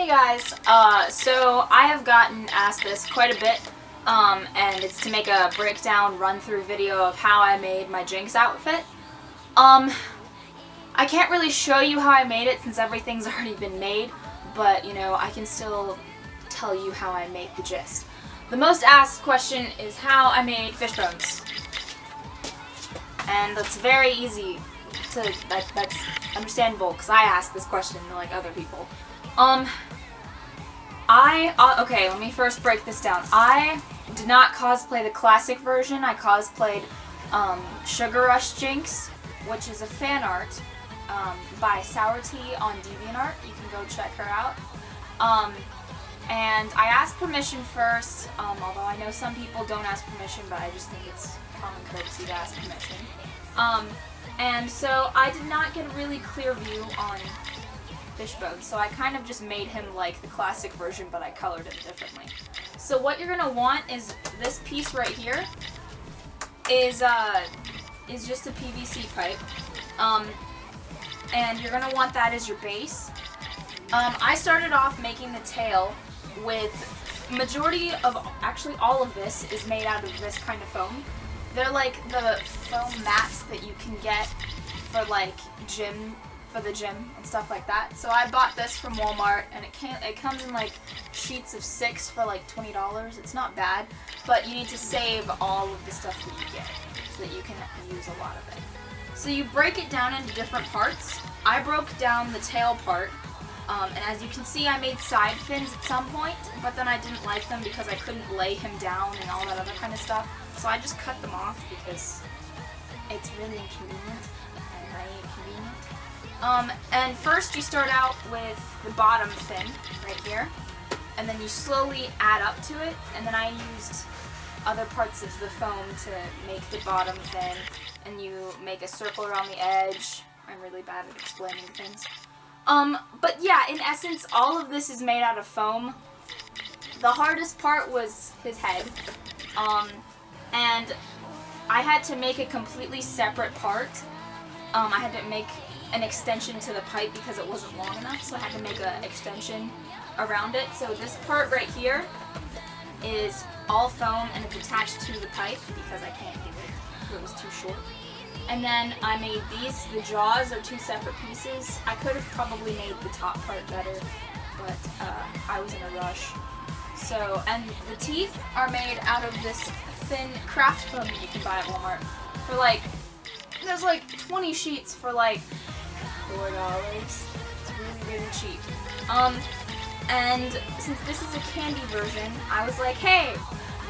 Hey guys, so I have gotten asked this quite a bit, and it's to make a breakdown run-through video of how I made my Jinx outfit. I can't really show you how I made it since everything's already been made, but, you know, I can still tell you how I made the gist. The most asked question is how I made fish bones. And that's very easy to, that's understandable, because I asked this question like other people. Okay, let me first break this down. I did not cosplay the classic version. I cosplayed Sugar Rush Jinx, which is a fan art by SOURTEA on DeviantArt. You can go check her out. And I asked permission first, although I know some people don't ask permission, but I just think it's common courtesy to ask permission. And so I did not get a really clear view on Fishbone, so I kind of just made him like the classic version, but I colored it differently. So what you're gonna want is this piece right here is just a PVC pipe, and you're gonna want that as your base. I started off making the tail with majority of, actually all of this is made out of this kind of foam. They're like the foam mats that you can get for like the gym and stuff like that. So I bought this from Walmart, and it comes in like sheets of 6 for like $20. It's not bad, but you need to save all of the stuff that you get so that you can use a lot of it. So you break it down into different parts. I broke down the tail part, and as you can see I made side fins at some point, but then I didn't like them because I couldn't lay him down and all that other kind of stuff. So I just cut them off because it's really inconvenient and very inconvenient. And first you start out with the bottom fin right here, and then you slowly add up to it, and then I used other parts of the foam to make the bottom fin, and you make a circle around the edge. I'm really bad at explaining things. But yeah, in essence, all of this is made out of foam. The hardest part was his head, and I had to make a completely separate part. I had to make an extension to the pipe because it wasn't long enough, so I had to make an extension around it. So this part right here is all foam, and it's attached to the pipe because I can't do it. It was too short. And then I made these. The jaws are 2 separate pieces. I could have probably made the top part better, but I was in a rush. So, and the teeth are made out of this thin craft foam that you can buy at Walmart for like, there's like 20 sheets for like $4. It's really, really cheap. And since this is a candy version, I was like, hey,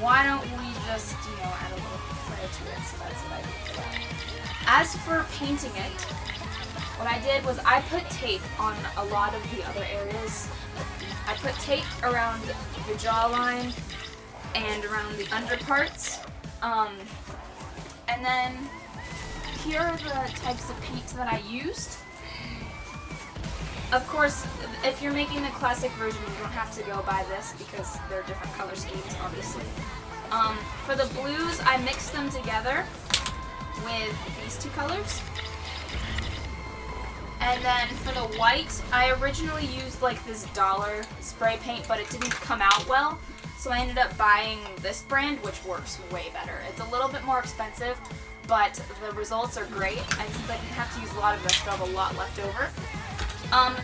why don't we just, you know, add a little flair to it? So that's what I did for that. As for painting it, what I did was I put tape on a lot of the other areas. I put tape around the jawline and around the underparts. And then here are the types of paint that I used. Of course, if you're making the classic version, you don't have to go by this because there are different color schemes, obviously. For the blues, I mixed them together with these 2 colors. And then for the white, I originally used like this dollar spray paint, but it didn't come out well. So I ended up buying this brand, which works way better. It's a little bit more expensive, but the results are great. And since I didn't have to use a lot of this, I still have a lot left over.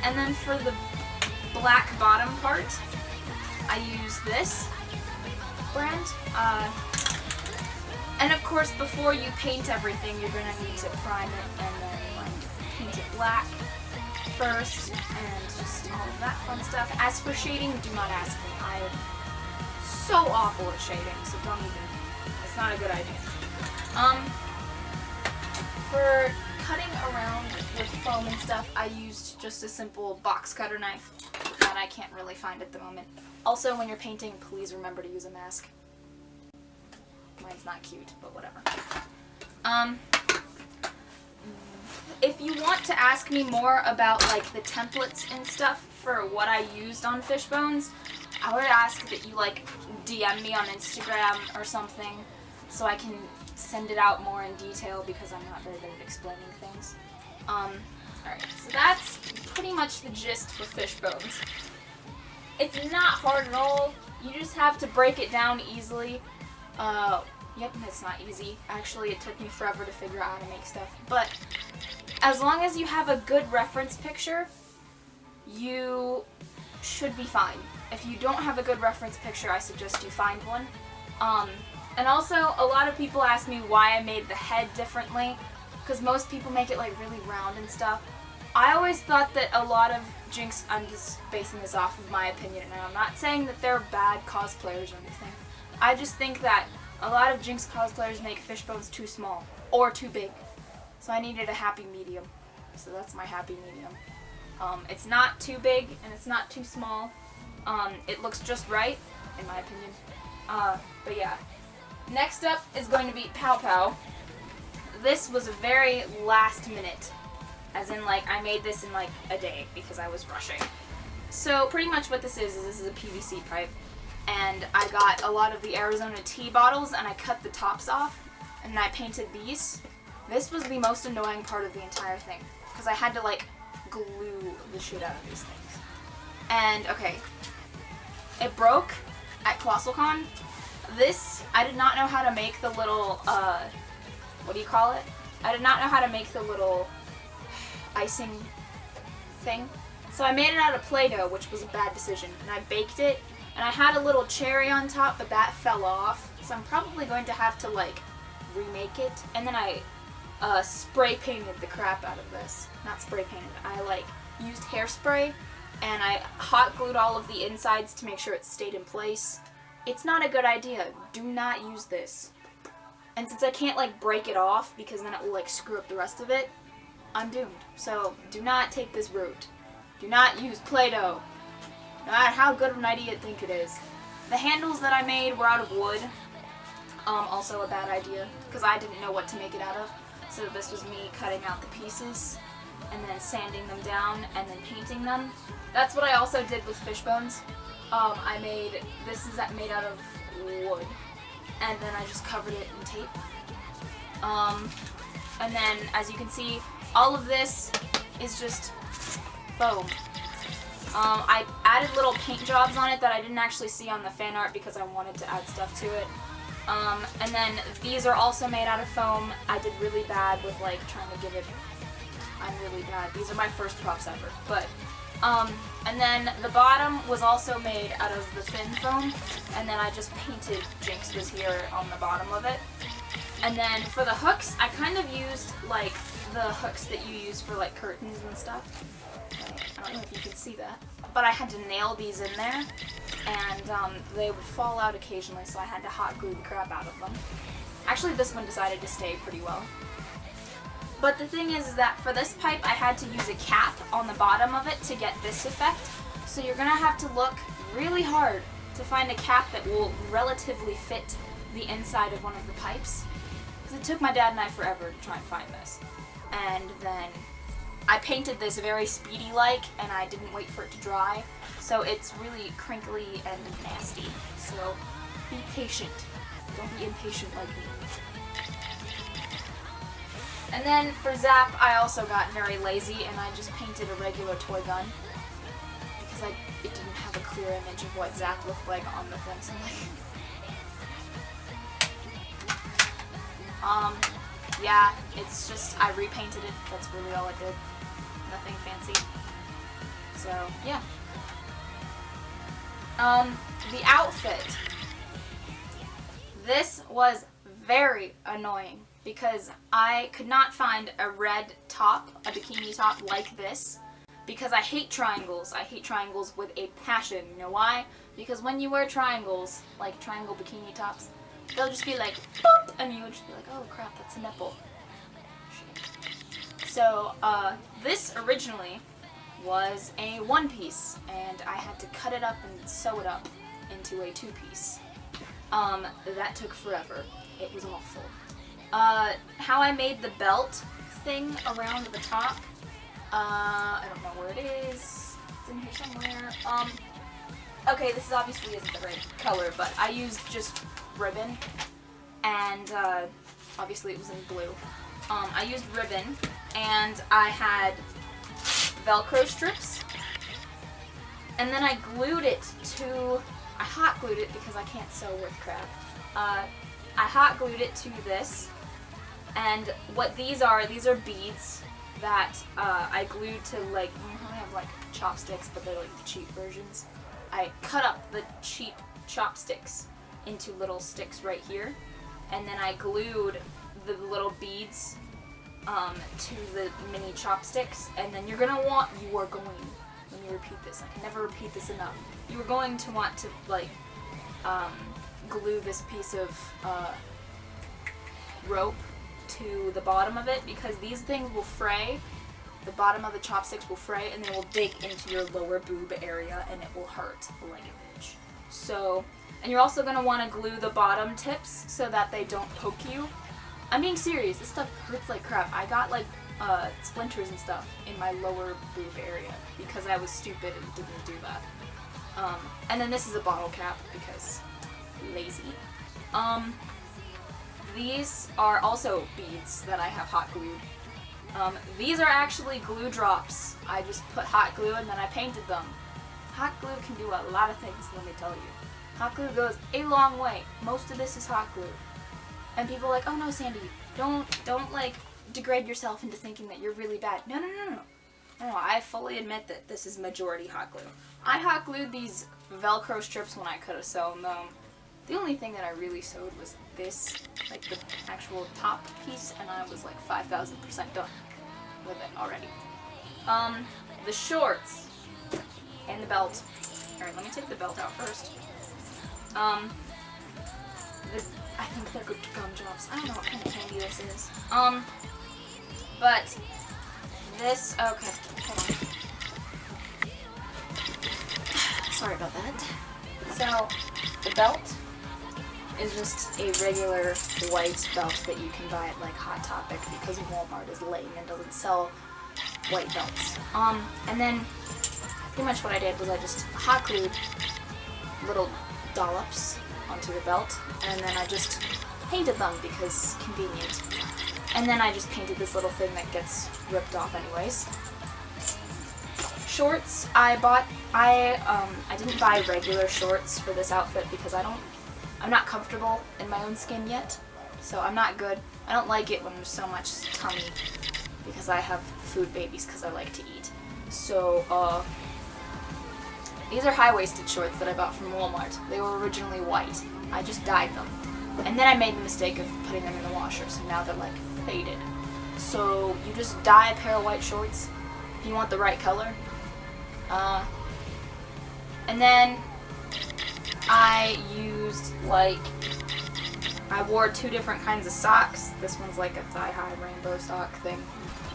And then for the black bottom part, I use this brand. And of course, before you paint everything, you're going to need to prime it and then like paint it black first, and just all of that fun stuff. As for shading, do not ask me. I am so awful at shading, so don't even, it's not a good idea. For cutting around with foam and stuff, I used just a simple box cutter knife that I can't really find at the moment. Also, when you're painting, please remember to use a mask. Mine's not cute, but whatever. If you want to ask me more about like the templates and stuff for what I used on fish bones, I would ask that you like DM me on Instagram or something so I can send it out more in detail because I'm not very good at explaining things. Alright, so that's pretty much the gist for fish bones. It's not hard at all. You just have to break it down easily. Yep, it's not easy. Actually, it took me forever to figure out how to make stuff. But as long as you have a good reference picture, you should be fine. If you don't have a good reference picture, I suggest you find one. And also, a lot of people ask me why I made the head differently, because most people make it like really round and stuff. I always thought that a lot of Jinx, I'm just basing this off of my opinion, and I'm not saying that they're bad cosplayers or anything. I just think that a lot of Jinx cosplayers make Fishbones too small, or too big. So I needed a happy medium. So that's my happy medium. It's not too big, and it's not too small. It looks just right, in my opinion. But yeah. Next up is going to be Pow Pow. This was a very last minute. As in, like, I made this in, like, a day because I was rushing. So, pretty much what this is a PVC pipe. And I got a lot of the Arizona tea bottles, and I cut the tops off, and I painted these. This was the most annoying part of the entire thing, because I had to, like, glue the shit out of these things. And, okay, it broke at ColossalCon. This, I did not know how to make the little, what do you call it? I did not know how to make the little icing thing. So I made it out of Play-Doh, which was a bad decision. And I baked it, and I had a little cherry on top, but that fell off. So I'm probably going to have to, like, remake it. And then I spray painted the crap out of this. Not spray painted. I, like, used hairspray, and I hot glued all of the insides to make sure it stayed in place. It's not a good idea. Do not use this. And since I can't, like, break it off, because then it will, like, screw up the rest of it, I'm doomed. So, do not take this route. Do not use Play-Doh. No matter how good of an idea you think it is. The handles that I made were out of wood. Also a bad idea, because I didn't know what to make it out of. So this was me cutting out the pieces, and then sanding them down, and then painting them. That's what I also did with Fishbones. This is made out of wood, and then I just covered it in tape. And then, as you can see, all of this is just foam. I added little paint jobs on it that I didn't actually see on the fan art because I wanted to add stuff to it. And then these are also made out of foam. I did really bad with, like, trying to give it... I'm really bad. These are my first props ever. But, and then the bottom was also made out of the thin foam, and then I just painted Jinx was here on the bottom of it. And then for the hooks, I kind of used, like, the hooks that you use for, like, curtains and stuff. I don't know if you can see that. But I had to nail these in there, and they would fall out occasionally, so I had to hot glue the crap out of them. Actually, this one decided to stay pretty well. But the thing is that for this pipe, I had to use a cap on the bottom of it to get this effect. So you're going to have to look really hard to find a cap that will relatively fit the inside of one of the pipes. Because it took my dad and I forever to try and find this. And then I painted this very speedy-like, and I didn't wait for it to dry. So it's really crinkly and nasty. So be patient. Don't be impatient like me. And then for Zap, I also got very lazy, and I just painted a regular toy gun. Because it didn't have a clear image of what Zap looked like on the thing, so I'm like... yeah, it's just, I repainted it, that's really all I did. Nothing fancy. So, yeah. The outfit. This was very annoying because I could not find a red top, a bikini top like this, because I hate triangles. I hate triangles with a passion. You know why? Because when you wear triangles, like triangle bikini tops, they'll just be like, boop, and you would just be like, oh crap, that's a nipple. So, this originally was a one-piece, and I had to cut it up and sew it up into a two-piece. That took forever. It was awful. How I made the belt thing around the top, I don't know where it is. It's in here somewhere. Okay, this obviously isn't the right color, but I used just ribbon, and obviously it was in blue. I used ribbon, and I had Velcro strips, And then I glued it to, I hot glued it because I can't sew with crap. I hot glued it to this, and what these are beads that I glued to, like, I have like chopsticks, but they're like the cheap versions. I cut up the cheap chopsticks into little sticks right here, and then I glued the little beads to the mini chopsticks, and then you are going, let me repeat this, I can never repeat this enough, you are going to want to, like, glue this piece of rope to the bottom of it, because these things will fray, the bottom of the chopsticks will fray, and they will dig into your lower boob area, and it will hurt like a bitch. So, and you're also going to want to glue the bottom tips so that they don't poke you. I'm being serious, this stuff hurts like crap. I got like splinters and stuff in my lower boob area because I was stupid and didn't do that. And then this is a bottle cap because lazy. These are also beads that I have hot glued. These are actually glue drops. I just put hot glue and then I painted them. Hot glue can do a lot of things, let me tell you. Hot glue goes a long way. Most of this is hot glue. And people are like, oh no, Sandy, don't like degrade yourself into thinking that you're really bad. No, I fully admit that this is majority hot glue. I hot glued these Velcro strips when I could have sewn them. The only thing that I really sewed was this, like the actual top piece, and I was like 5,000% done with it already. The shorts and the belt. Alright, let me take the belt out first. I think they're good gum jobs. I don't know what kind of candy this is. But this, okay, hold on. Sorry about that. So, the belt is just a regular white belt that you can buy at like Hot Topic because Walmart is lame and doesn't sell white belts. And then pretty much what I did was I just hot glued little dollops onto the belt, and then I just painted them because convenient. And then I just painted this little thing that gets ripped off anyways. Shorts, I didn't buy regular shorts for this outfit because I'm not comfortable in my own skin yet, so I'm not good. I don't like it when there's so much tummy because I have food babies because I like to eat. So, these are high-waisted shorts that I bought from Walmart. They were originally white. I just dyed them. And then I made the mistake of putting them in the washer, so now they're like faded. So you just dye a pair of white shorts if you want the right color. And then I used I wore two different kinds of socks. This one's like a thigh-high rainbow sock thing.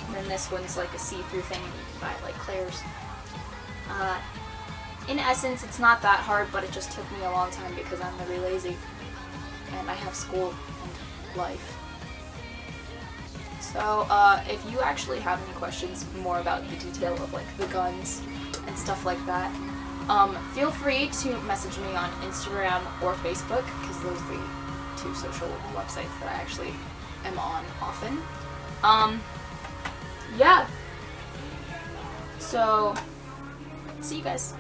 And then this one's like a see-through thing you can buy at like Claire's. In essence, it's not that hard, but it just took me a long time because I'm really lazy and I have school and life. So, if you actually have any questions more about the detail of like the guns and stuff like that, feel free to message me on Instagram or Facebook because those are the two social websites that I actually am on often. Yeah. So, see you guys.